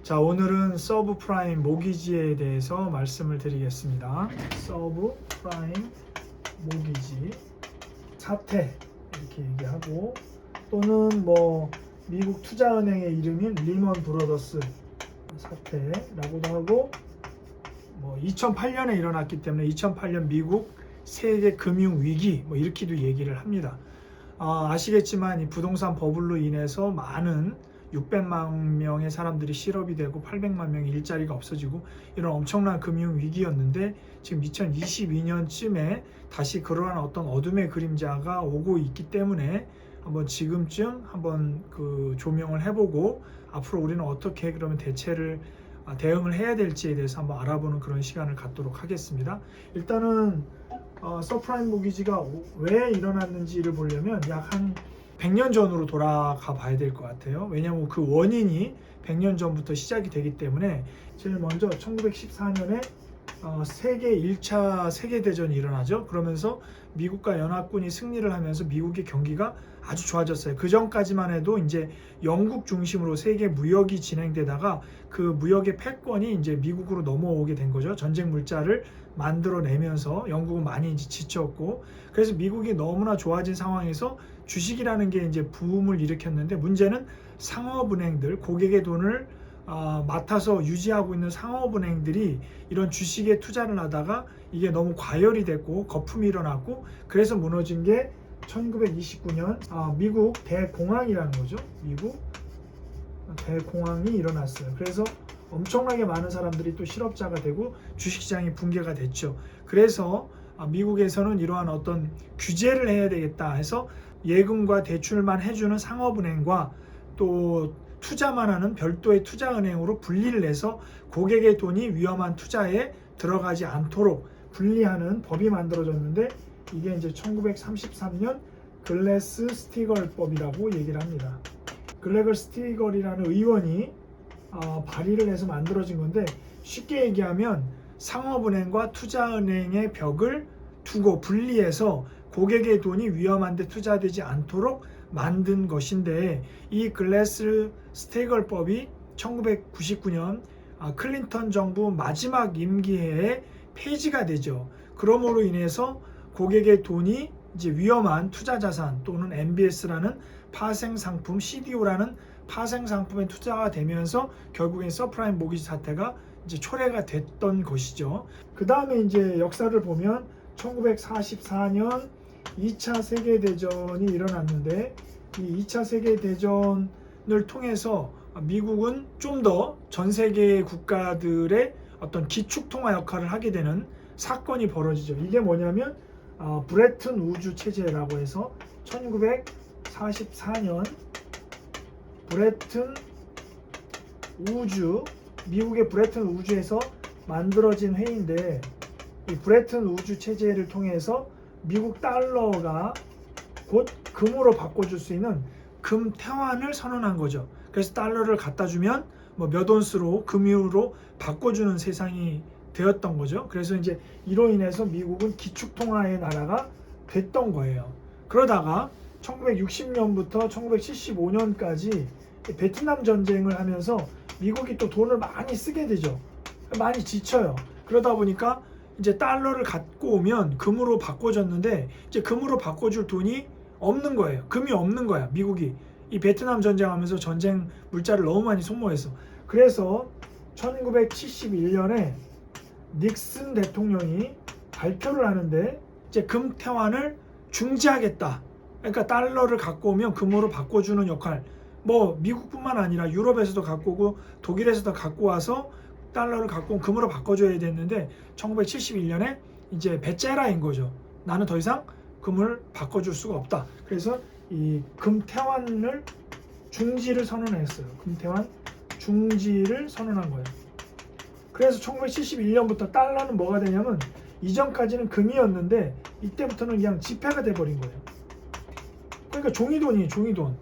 자, 오늘은 서브프라임 모기지에 대해서 말씀을 드리겠습니다. 서브프라임 모기지 사태 이렇게 얘기하고, 또는 뭐 미국 투자은행의 이름인 리먼 브로더스 사태라고도 하고, 뭐 2008년에 일어났기 때문에 2008년 미국 세계 금융 위기 뭐 이렇게도 얘기를 합니다. 아시겠지만 이 부동산 버블로 인해서 많은 600만 명의 사람들이 실업이 되고 800만 명의 일자리가 없어지고 이런 엄청난 금융 위기였는데, 지금 2022년쯤에 다시 그러한 어떤 어둠의 그림자가 오고 있기 때문에 한번 지금쯤 한번 그 조명을 해보고 앞으로 우리는 어떻게 그러면 대응을 해야 될지에 대해서 한번 알아보는 그런 시간을 갖도록 하겠습니다. 일단은 서프라임 모기지가 왜 일어났는지를 보려면 약 한 100년 전으로 돌아가 봐야 될 것 같아요. 왜냐하면 그 원인이 100년 전부터 시작이 되기 때문에, 제일 먼저 1914년에 세계 1차 세계대전이 일어나죠. 그러면서 미국과 연합군이 승리를 하면서 미국의 경기가 아주 좋아졌어요. 그 전까지만 해도 이제 영국 중심으로 세계 무역이 진행되다가 그 무역의 패권이 이제 미국으로 넘어오게 된 거죠. 전쟁 물자를 만들어내면서 영국은 많이 이제 지쳤고, 그래서 미국이 너무나 좋아진 상황에서 주식이라는 게 이제 부음을 일으켰는데, 문제는 상업은행들, 고객의 돈을 맡아서 유지하고 있는 상업은행들이 이런 주식에 투자를 하다가 이게 너무 과열이 됐고 거품이 일어났고, 그래서 무너진 게 1929년 미국 대공황이라는 거죠. 미국 대공황이 일어났어요. 그래서 엄청나게 많은 사람들이 또 실업자가 되고 주식시장이 붕괴가 됐죠. 그래서 미국에서는 이러한 어떤 규제를 해야 되겠다 해서 예금과 대출만 해주는 상업은행과 또 투자만 하는 별도의 투자은행으로 분리를 해서 고객의 돈이 위험한 투자에 들어가지 않도록 분리하는 법이 만들어졌는데, 이게 이제 1933년 글래스 스티걸법이라고 얘기를 합니다. 글래스 스티걸이라는 의원이 발의를 해서 만들어진 건데, 쉽게 얘기하면 상업은행과 투자은행의 벽을 두고 분리해서 고객의 돈이 위험한데 투자되지 않도록 만든 것인데, 이 글래스 스티걸법이 1999년 클린턴 정부 마지막 임기해에 폐지가 되죠. 그러므로 인해서 고객의 돈이 이제 위험한 투자 자산 또는 MBS라는 파생 상품, CDO라는 파생 상품에 투자가 되면서 결국엔 서프라임 모기지 사태가 이제 초래가 됐던 것이죠. 그 다음에 이제 역사를 보면 1944년 2차 세계대전이 일어났는데, 이 2차 세계대전을 통해서 미국은 좀 더 전 세계 국가들의 어떤 기축통화 역할을 하게 되는 사건이 벌어지죠. 이게 뭐냐면 브레튼 우주 체제라고 해서 1944년 브레튼 우주, 미국의 브레튼 우주에서 만들어진 회의인데, 이 브레튼 우주 체제를 통해서 미국 달러가 곧 금으로 바꿔줄 수 있는 금 태환을 선언한 거죠. 그래서 달러를 갖다 주면 뭐 몇 온스로 금으로 바꿔주는 세상이 되었던 거죠. 그래서 이제 이로 인해서 미국은 기축통화의 나라가 됐던 거예요. 그러다가 1960년부터 1975년까지 베트남 전쟁을 하면서 미국이 또 돈을 많이 쓰게 되죠. 많이 지쳐요. 그러다 보니까 이제 달러를 갖고 오면 금으로 바꿔줬는데, 이제 금으로 바꿔줄 돈이 없는 거예요. 금이 없는 거야. 미국이 이 베트남 전쟁하면서 전쟁 물자를 너무 많이 소모해서. 그래서 1971년에 닉슨 대통령이 발표를 하는데, 이제 금 태환을 중지하겠다. 그러니까 달러를 갖고 오면 금으로 바꿔주는 역할, 뭐 미국뿐만 아니라 유럽에서도 갖고 오고 독일에서도 갖고 와서 달러를 갖고 온 금으로 바꿔줘야 됐는데, 1971년에 이제 배째라인 거죠. 나는 더 이상 금을 바꿔줄 수가 없다. 그래서 이 금태환을 중지를 선언했어요. 금태환 중지를 선언한 거예요. 그래서 1971년부터 달러는 뭐가 되냐면, 이전까지는 금이었는데 이때부터는 그냥 지폐가 돼버린 거예요. 그러니까 종이돈이에요. 종이돈.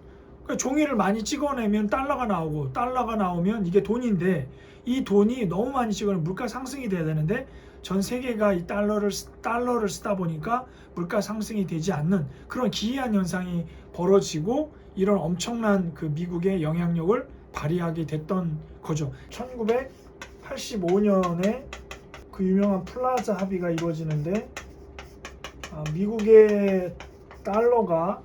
그러니까 종이를 많이 찍어내면 달러가 나오고, 달러가 나오면 이게 돈인데, 이 돈이 너무 많이 찍어내면 물가 상승이 돼야 되는데, 전 세계가 이 달러를 쓰다 보니까 물가 상승이 되지 않는 그런 기이한 현상이 벌어지고, 이런 엄청난 그 미국의 영향력을 발휘하게 됐던 거죠. 1985년에 그 유명한 플라자 합의가 이루어지는데 미국의 달러가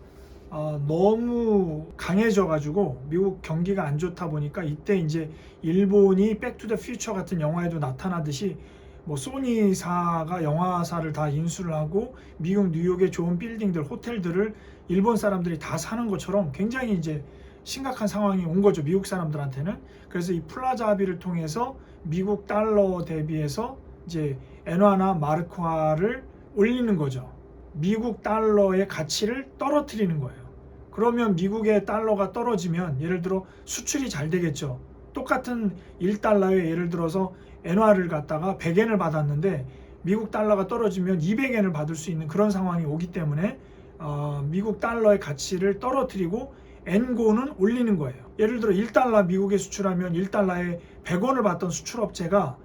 너무 강해져 가지고 미국 경기가 안 좋다 보니까 이때 이제 일본이 백투더퓨처 같은 영화에도 나타나듯이 뭐 소니사가 영화사를 다 인수를 하고 미국 뉴욕의 좋은 빌딩들 호텔들을 일본 사람들이 다 사는 것처럼 굉장히 이제 심각한 상황이 온 거죠, 미국 사람들한테는. 그래서 이 플라자 합의를 통해서 미국 달러 대비해서 이제 엔화나 마르크화를 올리는 거죠. 미국 달러의 가치를 떨어뜨리는 거예요. 그러면 미국의 달러가 떨어지면 예를 들어 수출이 잘 되겠죠. 똑같은 1달러에 예를 들어서 엔화를 갖다가 100엔을 받았는데 미국 달러가 떨어지면 200엔을 받을 수 있는 그런 상황이 오기 때문에 미국 달러의 가치를 떨어뜨리고 엔고는 올리는 거예요. 예를 들어 1달러 미국에 수출하면 1달러에 100원을 받던 수출업체가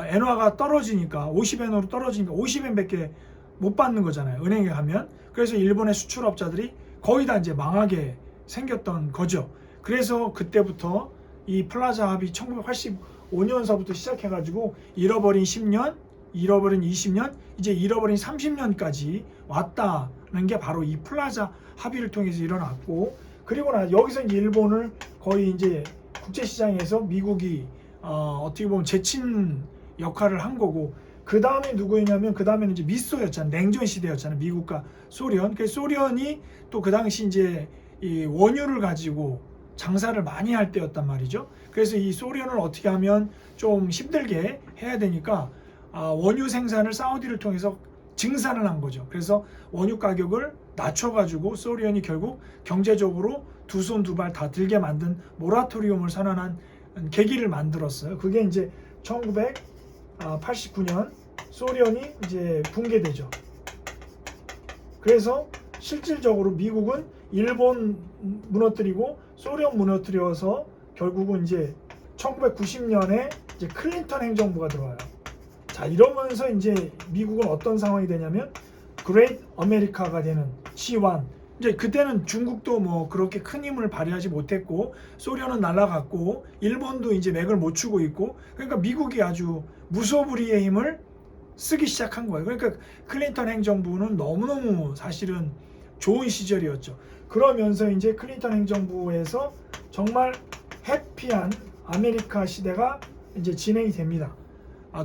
엔화가 떨어지니까 50엔으로 떨어지니까 50엔밖에 못 받는 거잖아요, 은행에 가면. 그래서 일본의 수출업자들이 거의 다 이제 망하게 생겼던 거죠. 그래서 그때부터 이 플라자 합의 1985년서부터 시작해가지고 잃어버린 10년, 잃어버린 20년, 이제 잃어버린 30년까지 왔다는 게 바로 이 플라자 합의를 통해서 일어났고, 그리고 여기서 이제 일본을 거의 이제 국제시장에서 미국이 어떻게 보면 제친 역할을 한 거고, 그 다음에 누구였냐면 그 다음에는 이제 미소였잖아요. 냉전 시대였잖아요. 미국과 소련. 그 소련이 또 그 당시 이제 이 원유를 가지고 장사를 많이 할 때였단 말이죠. 그래서 이 소련을 어떻게 하면 좀 힘들게 해야 되니까 원유 생산을 사우디를 통해서 증산을 한 거죠. 그래서 원유 가격을 낮춰가지고 소련이 결국 경제적으로 두 손 두 발 다 들게 만든 모라토리움을 선언한 계기를 만들었어요. 그게 이제 1989년 소련이 이제 붕괴되죠. 그래서 실질적으로 미국은 일본 무너뜨리고 소련 무너뜨려서 결국은 이제 1990년에 이제 클린턴 행정부가 들어와요. 자, 이러면서 이제 미국은 어떤 상황이 되냐면 그레이트 아메리카가 되는 C1. 이제 그때는 중국도 뭐 그렇게 큰 힘을 발휘하지 못했고 소련은 날아갔고 일본도 이제 맥을 못 추고 있고, 그러니까 미국이 아주 무소불위의 힘을 쓰기 시작한 거예요. 그러니까 클린턴 행정부는 너무너무 사실은 좋은 시절이었죠. 그러면서 이제 클린턴 행정부에서 정말 해피한 아메리카 시대가 이제 진행이 됩니다.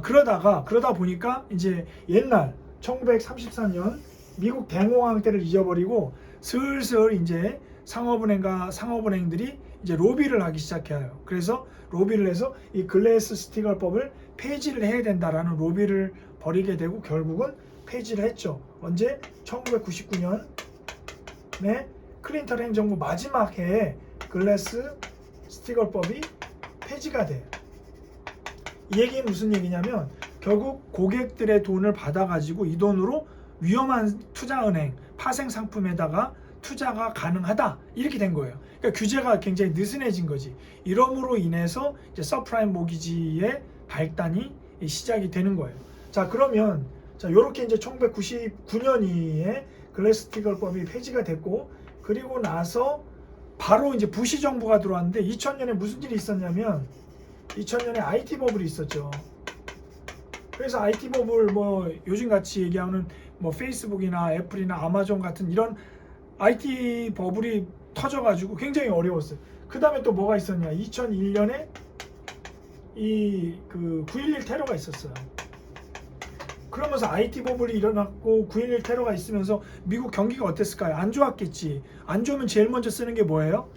그러다 보니까 이제 옛날 1934년 미국 대공황 때를 잊어버리고 슬슬 이제 상업은행들이 이제 로비를 하기 시작해요. 그래서 로비를 해서 이 글래스 스티글법을 폐지를 해야 된다라는 로비를 벌이게 되고 결국은 폐지를 했죠. 언제? 1999년에 클린턴 행정부 마지막 해에 글래스 스티글법이 폐지가 돼요. 이 얘기는 무슨 얘기냐면 결국 고객들의 돈을 받아가지고 이 돈으로 위험한 투자은행, 파생상품에다가 투자가 가능하다, 이렇게 된 거예요. 그러니까 규제가 굉장히 느슨해진 거지. 이러므로 인해서 이제 서프라임 모기지의 발단이 시작이 되는 거예요. 자, 그러면 이렇게 이제 1999년에 글래스-스티글법이 폐지가 됐고, 그리고 나서 바로 이제 부시 정부가 들어왔는데 2000년에 무슨 일이 있었냐면 2000년에 IT 버블이 있었죠. 그래서 IT 버블 뭐 요즘 같이 얘기하는 뭐 페이스북이나 애플이나 아마존 같은 이런 IT 버블이 터져가지고 굉장히 어려웠어요. 그 다음에 또 뭐가 있었냐? 2001년에 이 그 9.11 테러가 있었어요. 그러면서 IT 버블이 일어났고 9.11 테러가 있으면서 미국 경기가 어땠을까요? 안 좋았겠지. 안 좋으면 제일 먼저 쓰는 게 뭐예요?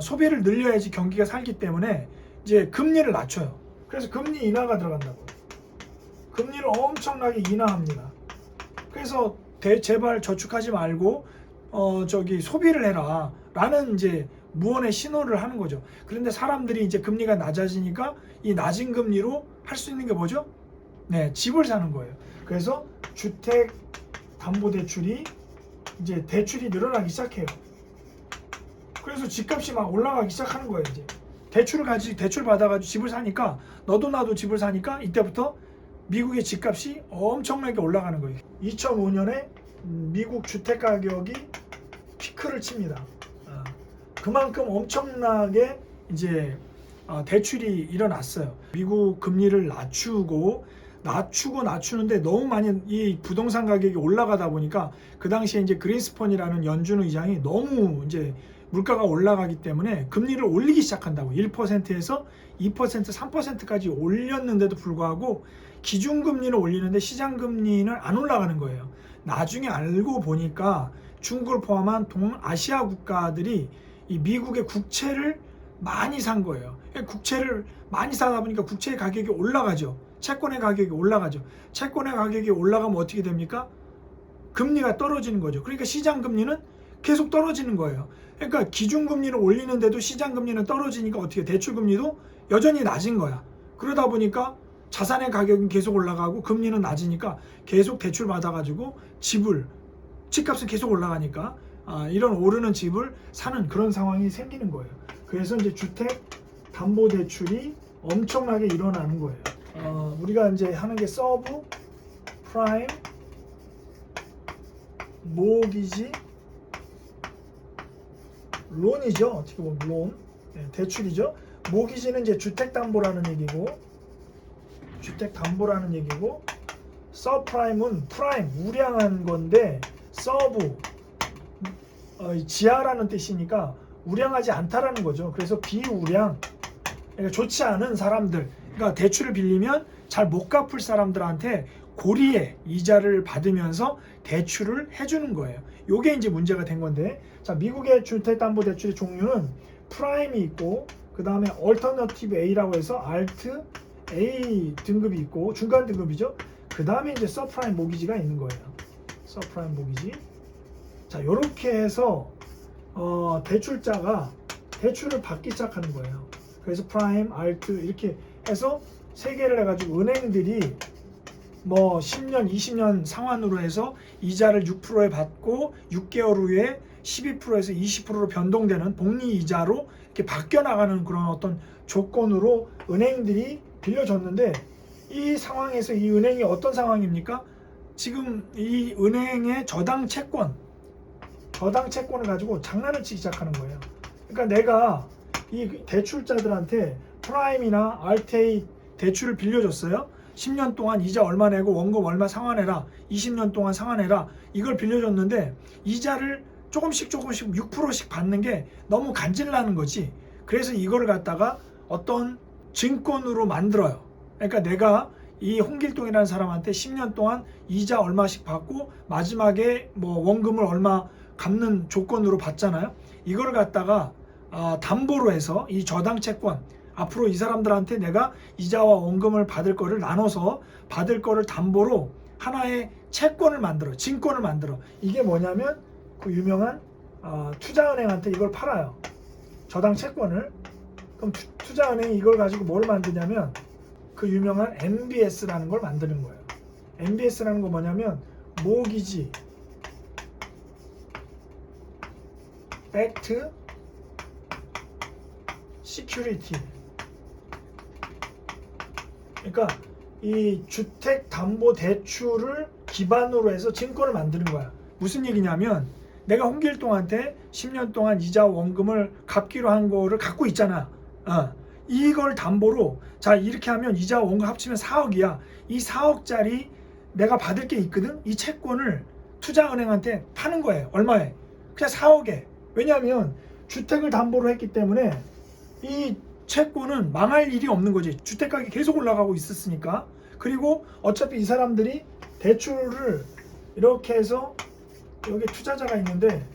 소비를 늘려야지 경기가 살기 때문에 이제 금리를 낮춰요. 그래서 금리 인하가 들어간다고. 금리를 엄청나게 인하합니다. 그래서 제발 저축하지 말고 소비를 해라 라는 이제 무언의 신호를 하는 거죠. 그런데 사람들이 이제 금리가 낮아지니까 이 낮은 금리로 할 수 있는 게 뭐죠? 네, 집을 사는 거예요. 그래서 주택 담보 대출이 이제 대출이 늘어나기 시작해요. 그래서 집값이 막 올라가기 시작하는 거예요. 이제 대출 받아가지고 집을 사니까 너도 나도 집을 사니까 이때부터 미국의 집값이 엄청나게 올라가는 거예요. 2005년에 미국 주택 가격이 피크를 칩니다. 그만큼 엄청나게 이제 대출이 일어났어요. 미국 금리를 낮추는데 너무 많이 이 부동산 가격이 올라가다 보니까 그 당시에 이제 그린스펀이라는 연준 의장이 너무 이제 물가가 올라가기 때문에 금리를 올리기 시작한다고 1%에서 2%, 3%까지 올렸는데도 불구하고 기준금리는 올리는데 시장금리는 안 올라가는 거예요. 나중에 알고 보니까 중국을 포함한 동아시아 국가들이 이 미국의 국채를 많이 산 거예요. 국채를 많이 사다 보니까 국채의 가격이 올라가죠. 채권의 가격이 올라가죠. 채권의 가격이 올라가면 어떻게 됩니까? 금리가 떨어지는 거죠. 그러니까 시장금리는 계속 떨어지는 거예요. 그러니까 기준금리를 올리는데도 시장금리는 떨어지니까 어떻게 대출금리도 여전히 낮은 거야. 그러다 보니까 자산의 가격은 계속 올라가고 금리는 낮으니까 계속 대출 받아가지고 집값은 계속 올라가니까 이런 오르는 집을 사는 그런 상황이 생기는 거예요. 그래서 이제 주택 담보 대출이 엄청나게 일어나는 거예요. 우리가 이제 하는 게 서브 프라임 모기지 론이죠. 어떻게 보면 론, 대출이죠. 모기지는 이제 주택담보라는 얘기고, 서프라임은 프라임 우량한 건데 서브 지하라는 뜻이니까 우량하지 않다라는 거죠. 그래서 비우량, 그러니까 좋지 않은 사람들, 그러니까 대출을 빌리면 잘 못 갚을 사람들한테 고리에 이자를 받으면서 대출을 해주는 거예요. 요게 이제 문제가 된 건데, 자, 미국의 주택담보대출의 종류는 프라임이 있고, 그 다음에 얼터너티브 A라고 해서 알트 A 등급이 있고, 중간 등급이죠. 그 다음에 이제 서프라임 모기지가 있는 거예요. 서프라임 모기지. 자, 요렇게 해서 대출자가 대출을 받기 시작하는 거예요. 그래서 프라임, 알트 이렇게 해서 세 개를 해가지고 은행들이 뭐 10년, 20년 상환으로 해서 이자를 6%에 받고 6개월 후에 12%에서 20%로 변동되는 복리 이자로 이렇게 바뀌어 나가는 그런 어떤 조건으로 은행들이 빌려줬는데, 이 상황에서 이 은행이 어떤 상황입니까? 지금 이 은행의 저당 채권을 가지고 장난을 치기 시작하는 거예요. 그러니까 내가 이 대출자들한테 프라임이나 RTA 대출을 빌려줬어요. 10년 동안 이자 얼마 내고 원금 얼마 상환해라, 20년 동안 상환해라, 이걸 빌려줬는데 이자를 조금씩 6%씩 받는 게 너무 간질나는 거지. 그래서 이걸 갖다가 어떤 증권으로 만들어요. 그러니까 내가 이 홍길동이라는 사람한테 10년 동안 이자 얼마씩 받고 마지막에 뭐 원금을 얼마 갚는 조건으로 받잖아요. 이걸 갖다가 담보로 해서 이 저당 채권, 앞으로 이 사람들한테 내가 이자와 원금을 받을 거를 나눠서 받을 거를 담보로 하나의 채권을 만들어, 증권을 만들어. 이게 뭐냐면 그 유명한 투자은행한테 이걸 팔아요. 저당 채권을. 그럼 투자은행이 이걸 가지고 뭘 만드냐면 그 유명한 MBS라는 걸 만드는 거예요. MBS라는 거 뭐냐면 모기지 백트 시큐리티. 그러니까 이 주택담보대출을 기반으로 해서 증권을 만드는 거야. 무슨 얘기냐면 내가 홍길동한테 10년 동안 이자 원금을 갚기로 한 거를 갖고 있잖아. 이걸 담보로, 자, 이렇게 하면 이자 원금 합치면 4억이야. 이 4억짜리 내가 받을 게 있거든. 이 채권을 투자은행한테 파는 거예요. 얼마에? 그냥 4억에. 왜냐하면 주택을 담보로 했기 때문에 이 채권은 망할 일이 없는 거지. 주택가격이 계속 올라가고 있었으니까. 그리고 어차피 이 사람들이 대출을 이렇게 해서 여기 투자자가 있는데,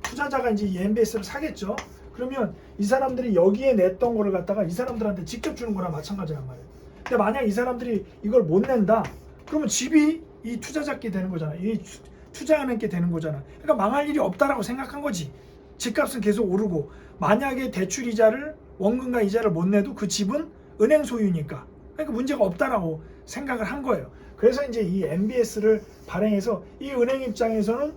투자자가 이제 이 MBS를 사겠죠. 그러면 이 사람들이 여기에 냈던 거를 갖다가 이 사람들한테 직접 주는 거랑 마찬가지란 말이에요. 근데 만약 이 사람들이 이걸 못 낸다, 그러면 집이 이 투자자께 되는 거잖아. 이 투자은행께 되는 거잖아. 그러니까 망할 일이 없다라고 생각한 거지. 집값은 계속 오르고, 만약에 대출 이자를, 원금과 이자를 못 내도 그 집은 은행 소유니까, 그러니까 문제가 없다라고 생각을 한 거예요. 그래서 이제 이 MBS를 발행해서 이 은행 입장에서는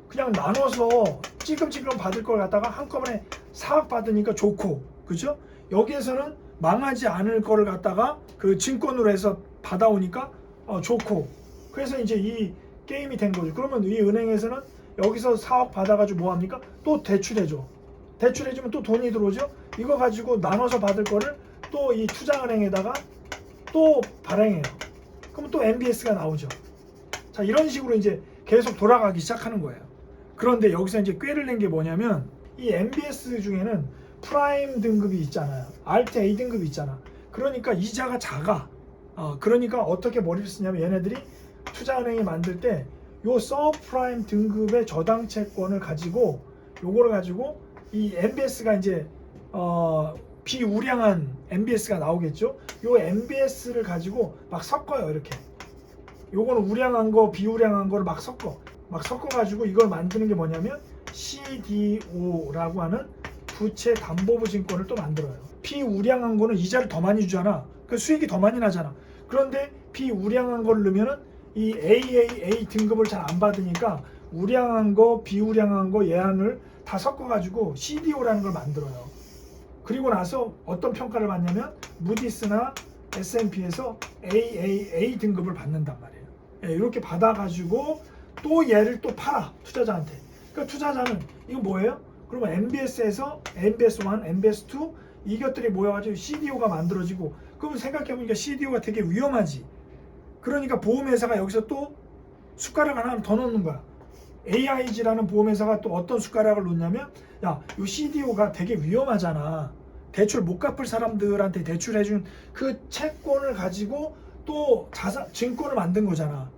그냥 나눠서 찔끔찔끔 받을 걸 갖다가 한꺼번에 4억 받으니까 좋고, 그죠? 여기에서는 망하지 않을 거를 갖다가 그 증권으로 해서 받아오니까 좋고, 그래서 이제 이 게임이 된 거죠. 그러면 이 은행에서는 여기서 4억 받아가지고 뭐 합니까? 또 대출해줘. 대출해주면 또 돈이 들어오죠. 이거 가지고 나눠서 받을 거를 또 이 투자은행에다가 또 발행해요. 그럼 또 MBS가 나오죠. 자, 이런 식으로 이제 계속 돌아가기 시작하는 거예요. 그런데 여기서 이제 꾀를 낸 게 뭐냐면 이 MBS 중에는 프라임 등급이 있잖아요. 알트 A 등급이 있잖아. 그러니까 이자가 작아. 그러니까 어떻게 머리를 쓰냐면 얘네들이 투자은행이 만들 때 요 서브프라임 등급의 저당 채권을 가지고 요거를 가지고 이 MBS가 이제 비우량한 MBS가 나오겠죠. 요 MBS를 가지고 막 섞어요. 이렇게 요거는 우량한 거 비우량한 거를 막 섞어 가지고 이걸 만드는 게 뭐냐면 CDO라고 하는 부채 담보부 증권을 또 만들어요. 비우량한 거는 이자를 더 많이 주잖아. 그 수익이 더 많이 나잖아. 그런데 비우량한 걸 넣으면은 이 AAA 등급을 잘 안 받으니까 우량한 거 비우량한 거 예안을 다 섞어 가지고 CDO라는 걸 만들어요. 그리고 나서 어떤 평가를 받냐면 무디스나 S&P에서 AAA 등급을 받는단 말이에요. 예, 이렇게 받아가지고 또 얘를 또 팔아 투자자한테. 그러니까 투자자는 이거 뭐예요? 그러면 MBS에서 MBS1, MBS2 이것들이 모여가지고 CDO가 만들어지고 그럼 생각해보니까 CDO가 되게 위험하지. 그러니까 보험회사가 여기서 또 숟가락 하나 더 넣는 거야. AIG라는 보험회사가 또 어떤 숟가락을 놓냐면 야, 이 CDO가 되게 위험하잖아. 대출 못 갚을 사람들한테 대출해준 그 채권을 가지고 또 증권을 만든 거잖아.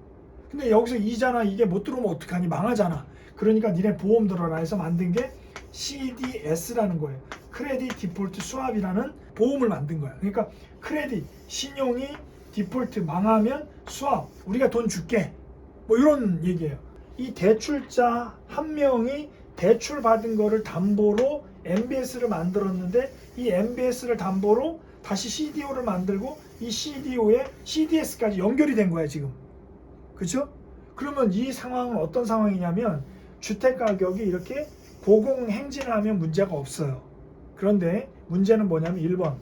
근데 여기서 이자나 이게 못 들어오면 어떡하니? 망하잖아. 그러니까 니네 보험 들어라 해서 만든 게 CDS라는 거예요. 크레딧 디폴트 스왑이라는 보험을 만든 거야. 그러니까 크레딧, 신용이 디폴트 망하면 스왑, 우리가 돈 줄게. 뭐 이런 얘기예요. 이 대출자 한 명이 대출 받은 거를 담보로 MBS를 만들었는데 이 MBS를 담보로 다시 CDO를 만들고 이 CDO에 CDS까지 연결이 된 거야 지금. 그렇죠? 그러면 이 상황은 어떤 상황이냐면 주택 가격이 이렇게 고공행진을 하면 문제가 없어요. 그런데 문제는 뭐냐면 1번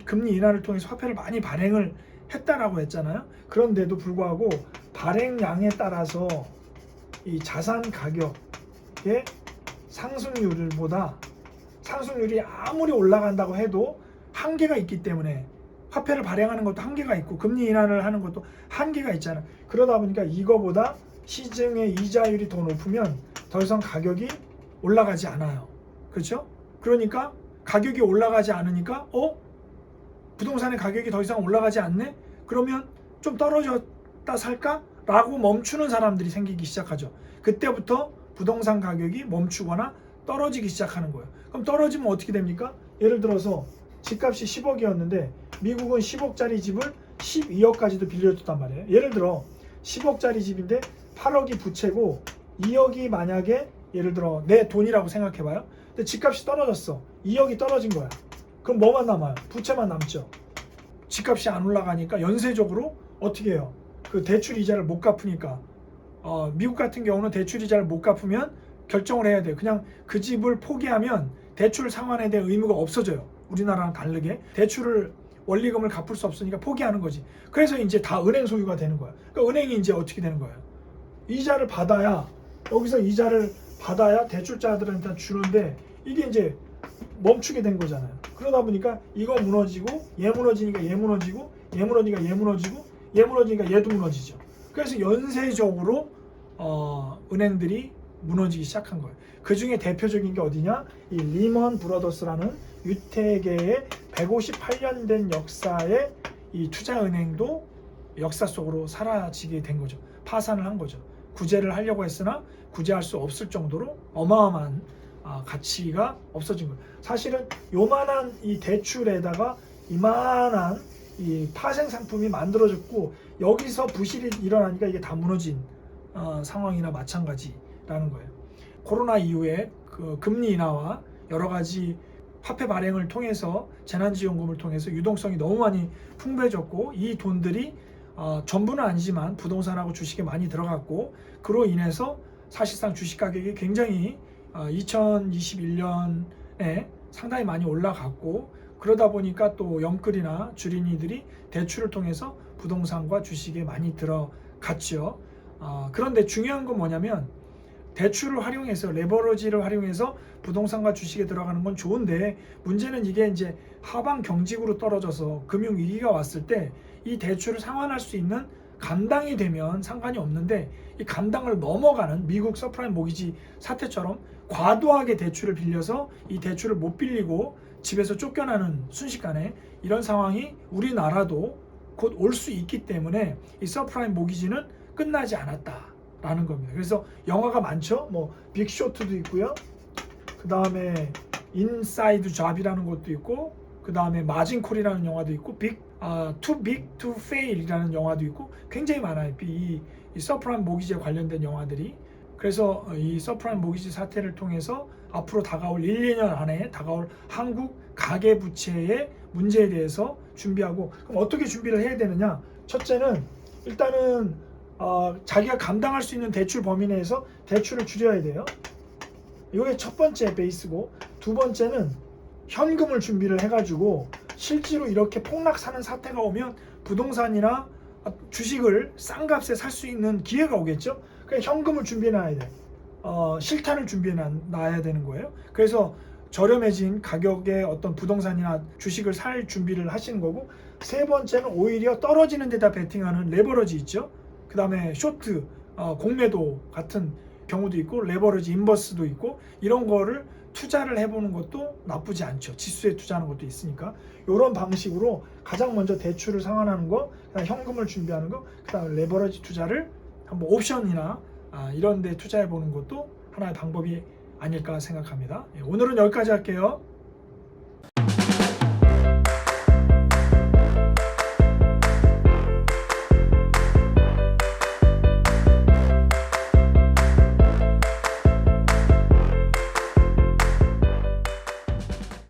금리 인하를 통해서 화폐를 많이 발행을 했다라고 했잖아요. 그런데도 불구하고 발행량에 따라서 이 자산 가격의 상승률이 아무리 올라간다고 해도 한계가 있기 때문에 화폐를 발행하는 것도 한계가 있고 금리 인하를 하는 것도 한계가 있잖아. 그러다 보니까 이거보다 시중의 이자율이 더 높으면 더 이상 가격이 올라가지 않아요. 그렇죠? 그러니까 가격이 올라가지 않으니까 부동산의 가격이 더 이상 올라가지 않네? 그러면 좀 떨어졌다 살까? 라고 멈추는 사람들이 생기기 시작하죠. 그때부터 부동산 가격이 멈추거나 떨어지기 시작하는 거예요. 그럼 떨어지면 어떻게 됩니까? 예를 들어서 집값이 10억이었는데 미국은 10억짜리 집을 12억까지도 빌려줬단 말이에요. 예를 들어 10억짜리 집인데 8억이 부채고 2억이 만약에 예를 들어 내 돈이라고 생각해봐요. 근데 집값이 떨어졌어. 2억이 떨어진 거야. 그럼 뭐만 남아요? 부채만 남죠. 집값이 안 올라가니까 연쇄적으로 어떻게 해요? 그 대출 이자를 못 갚으니까 미국 같은 경우는 대출 이자를 못 갚으면 결정을 해야 돼요. 그냥 그 집을 포기하면 대출 상환에 대한 의무가 없어져요. 우리나라랑 다르게 대출을 원리금을 갚을 수 없으니까 포기하는 거지. 그래서 이제 다 은행 소유가 되는 거야. 그러니까 은행이 이제 어떻게 되는 거예요? 이자를 받아야 여기서 이자를 받아야 대출자들한테 주는데 이게 이제 멈추게 된 거잖아요. 그러다 보니까 이거 무너지고 얘 무너지니까 얘 무너지고 얘 무너지니까 얘 무너지고 얘 무너지니까 얘도 무너지죠. 그래서 연쇄적으로 은행들이 무너지기 시작한 거예요. 그 중에 대표적인 게 어디냐? 이 리먼 브러더스라는 유태계의 158년 된 역사의 이 투자은행도 역사 속으로 사라지게 된 거죠. 파산을 한 거죠. 구제를 하려고 했으나 구제할 수 없을 정도로 어마어마한 가치가 없어진 거예요. 사실은 요만한 이 대출에다가 이만한 이 파생 상품이 만들어졌고 여기서 부실이 일어나니까 이게 다 무너진 상황이나 마찬가지라는 거예요. 코로나 이후에 그 금리 인하와 여러 가지 화폐 발행을 통해서 재난지원금을 통해서 유동성이 너무 많이 풍부해졌고 이 돈들이 전부는 아니지만 부동산하고 주식에 많이 들어갔고 그로 인해서 사실상 주식 가격이 굉장히 2021년에 상당히 많이 올라갔고 그러다 보니까 또 영끌이나 주린이들이 대출을 통해서 부동산과 주식에 많이 들어갔죠. 그런데 중요한 건 뭐냐면 대출을 활용해서 레버러지를 활용해서 부동산과 주식에 들어가는 건 좋은데 문제는 이게 이제 하방 경직으로 떨어져서 금융 위기가 왔을 때 이 대출을 상환할 수 있는 감당이 되면 상관이 없는데 이 감당을 넘어가는 미국 서프라임 모기지 사태처럼 과도하게 대출을 빌려서 이 대출을 못 빌리고 집에서 쫓겨나는 순식간에 이런 상황이 우리나라도 곧 올 수 있기 때문에 이 서프라임 모기지는 끝나지 않았다라는 겁니다. 그래서 영화가 많죠. 뭐 빅쇼트도 있고요. 그 다음에 인사이드 잡이라는 것도 있고, 그 다음에 마진콜이라는 영화도 있고, Too Big to Fail이라는 영화도 있고, 굉장히 많아요. 이 서프라임 모기지에 관련된 영화들이. 그래서 이 서프라임 모기지 사태를 통해서 앞으로 다가올 1, 2년 안에 다가올 한국 가계부채의 문제에 대해서 준비하고, 그럼 어떻게 준비를 해야 되느냐? 첫째는 일단은 자기가 감당할 수 있는 대출 범위 내에서 대출을 줄여야 돼요. 이게 첫 번째 베이스고, 두 번째는 현금을 준비를 해가지고 실제로 이렇게 폭락하는 사태가 오면 부동산이나 주식을 싼 값에 살 수 있는 기회가 오겠죠. 그래서 현금을 준비해 놔야 돼. 실탄을 준비해 놔야 되는 거예요. 그래서 저렴해진 가격의 어떤 부동산이나 주식을 살 준비를 하시는 거고, 세 번째는 오히려 떨어지는 데다 베팅하는 레버러지 있죠. 그 다음에 쇼트, 공매도 같은 경우도 있고, 레버러지 인버스도 있고, 이런 거를 투자를 해보는 것도 나쁘지 않죠. 지수에 투자하는 것도 있으니까. 이런 방식으로 가장 먼저 대출을 상환하는 거, 그다음 현금을 준비하는 거, 그다음 레버러지 투자를 한번 옵션이나 이런 데 투자해 보는 것도 하나의 방법이 아닐까 생각합니다. 오늘은 여기까지 할게요.